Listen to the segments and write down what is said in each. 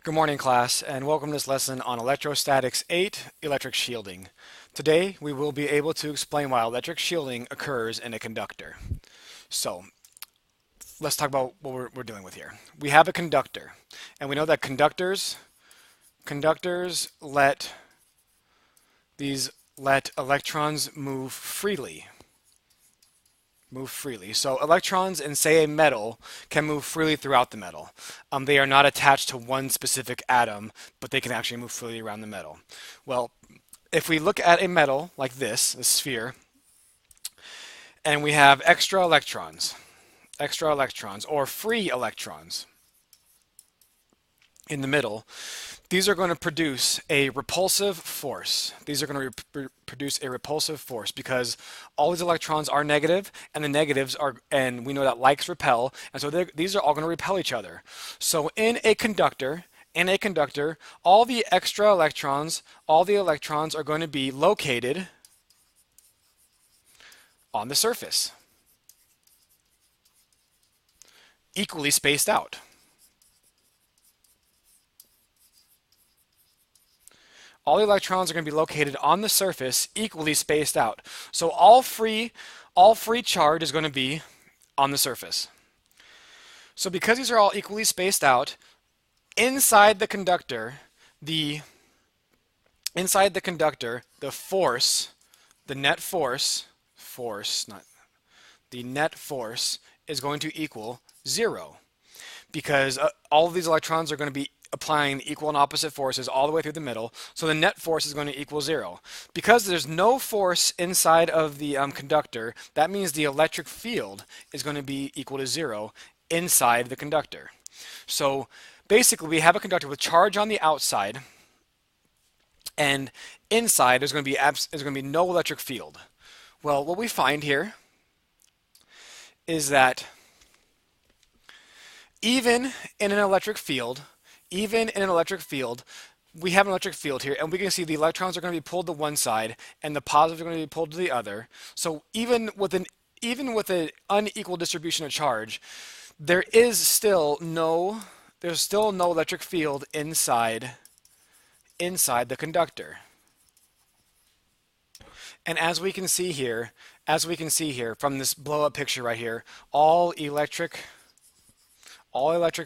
Good morning, class, and welcome to this lesson on Electrostatics 8, Electric Shielding. Today, we will be able to explain why electric shielding occurs in a conductor. So, let's talk about what we're dealing with here. We have a conductor, and we know that conductors let electrons move freely. So electrons in, say, a metal can move freely throughout the metal. They are not attached to one specific atom, but they can actually move freely around the metal. Well, if we look at a metal like this, a sphere, and we have extra electrons, or free electrons in the middle, these are going to produce a repulsive force. These are going to produce a repulsive force because all these electrons are negative, and the negatives are, and we know that likes repel, and so these are all going to repel each other. So in a conductor, all the extra electrons, all the electrons are going to be located on the surface, equally spaced out. All the electrons are going to be located on the surface, equally spaced out. So all free charge is going to be on the surface. So because these are all equally spaced out, inside the conductor, the force, the net force is going to equal 0 because all of these electrons are going to be applying equal and opposite forces all the way through the middle, so the net force is going to equal 0. Because there's no force inside of the conductor, that means the electric field is going to be equal to 0 inside the conductor. So basically we have a conductor with charge on the outside, and inside there's going to be no electric field. Well, what we find here is that even in an electric field, we have an electric field here, and we can see the electrons are going to be pulled to one side, and the positives are going to be pulled to the other. So even with an unequal distribution of charge, there's still no electric field inside the conductor. And as we can see here from this blow-up picture right here, all electric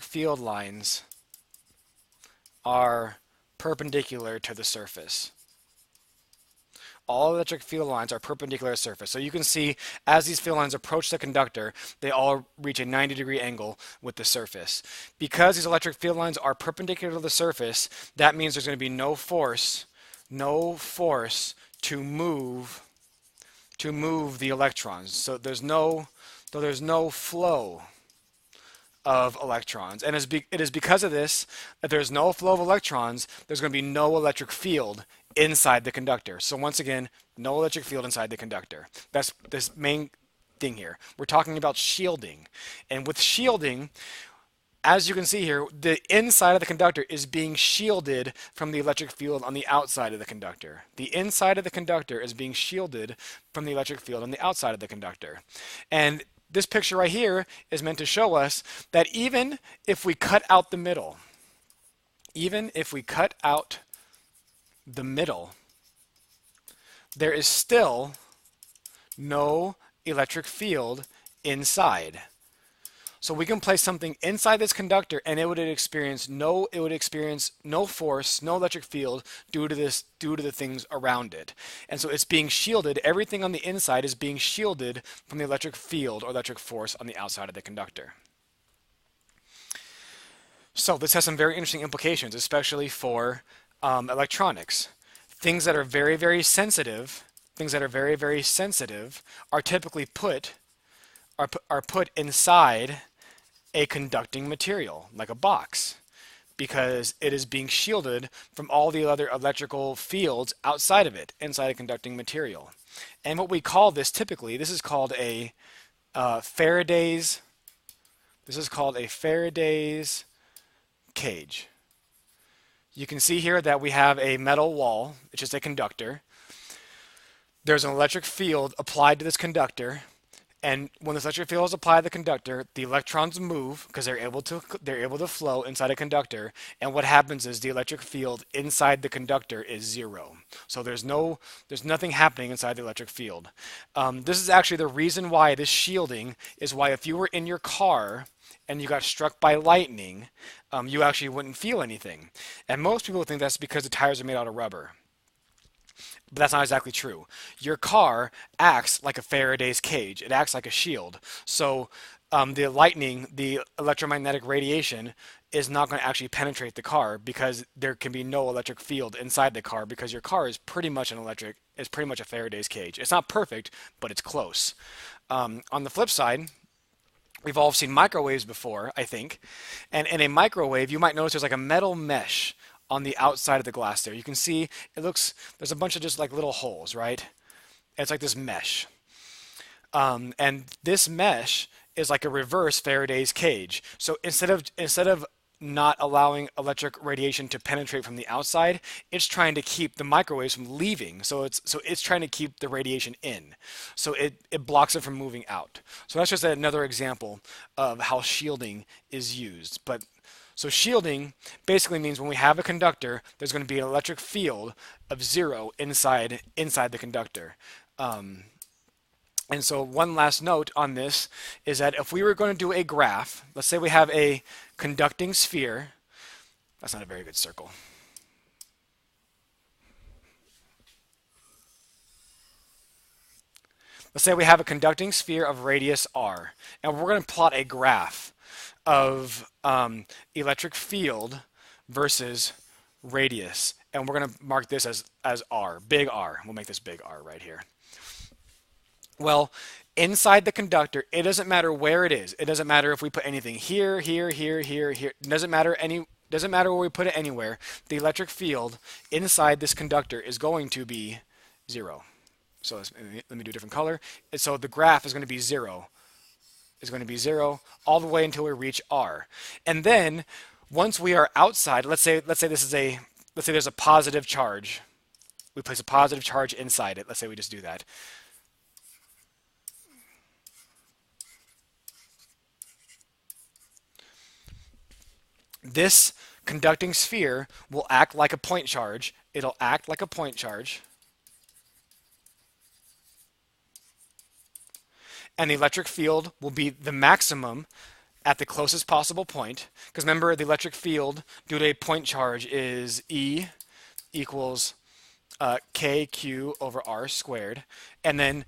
field lines are perpendicular to the surface. All electric field lines are perpendicular to the surface. So you can see as these field lines approach the conductor, they all reach a 90-degree angle with the surface. Because these electric field lines are perpendicular to the surface, that means there's going to be no force to move the electrons. So there's no flow of electrons, and it is because of this that there's no flow of electrons, there's going to be no electric field inside the conductor. So once again, no electric field inside the conductor. That's this main thing here. We're talking about shielding, and with shielding, as you can see here, the inside of the conductor is being shielded from the electric field on the outside of the conductor. The inside of the conductor is being shielded from the electric field on the outside of the conductor. And this picture right here is meant to show us that even if we cut out the middle, there is still no electric field inside. So we can place something inside this conductor, and it would experience no force, no electric field due to the things around it. And so it's being shielded. Everything on the inside is being shielded from the electric field or electric force on the outside of the conductor. So this has some very interesting implications, especially for electronics. Things that are very, very sensitive are typically put inside a conducting material, like a box, because it is being shielded from all the other electrical fields outside of it, inside a conducting material. And what we call this typically, this is called a Faraday's cage. You can see here that we have a metal wall, it's just a conductor. There's an electric field applied to this conductor, And when this electric field is applied to the conductor, the electrons move because they're able to flow inside a conductor. And what happens is the electric field inside the conductor is zero. So there's nothing happening inside the electric field. This is actually the reason why this shielding is why if you were in your car and you got struck by lightning, you actually wouldn't feel anything. And most people think that's because the tires are made out of rubber. But that's not exactly true. Your car acts like a Faraday's cage. It acts like a shield. So the lightning, the electromagnetic radiation, is not going to actually penetrate the car because there can be no electric field inside the car because your car is pretty much pretty much a Faraday's cage. It's not perfect, but it's close. On the flip side, we've all seen microwaves before, I think. And in a microwave, you might notice there's like a metal mesh on the outside of the glass there. You can see there's a bunch of just like little holes, right? It's like this mesh. And this mesh is like a reverse Faraday's cage. So instead of not allowing electric radiation to penetrate from the outside, it's trying to keep the microwaves from leaving. So it's trying to keep the radiation in. So it blocks it from moving out. So that's just another example of how shielding is used. But so shielding basically means when we have a conductor, there's going to be an electric field of zero inside the conductor. And so one last note on this is that if we were going to do a graph, let's say we have a conducting sphere. That's not a very good circle. Let's say we have a conducting sphere of radius r, and we're going to plot a graph of electric field versus radius. And we're going to mark this as r, big R. We'll make this big R right here. Well, inside the conductor, it doesn't matter where it is. It doesn't matter if we put anything here, here, here, here, here. It doesn't matter where we put it anywhere. The electric field inside this conductor is going to be zero. So let me do a different color. And so the graph is going to be zero. Is going to be zero all the way until we reach R. And then once we are outside, let's say there's a positive charge. We place a positive charge inside it. Let's say we just do that. This conducting sphere will act like a point charge. It'll act like a point charge. And the electric field will be the maximum at the closest possible point. Because remember, the electric field due to a point charge is E equals KQ over R squared. And then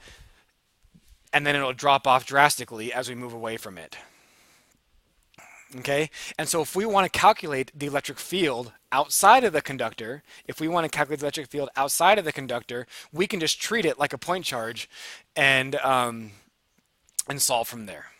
it'll drop off drastically as we move away from it. Okay, and so if we want to calculate the electric field outside of the conductor, we can just treat it like a point charge and solve from there.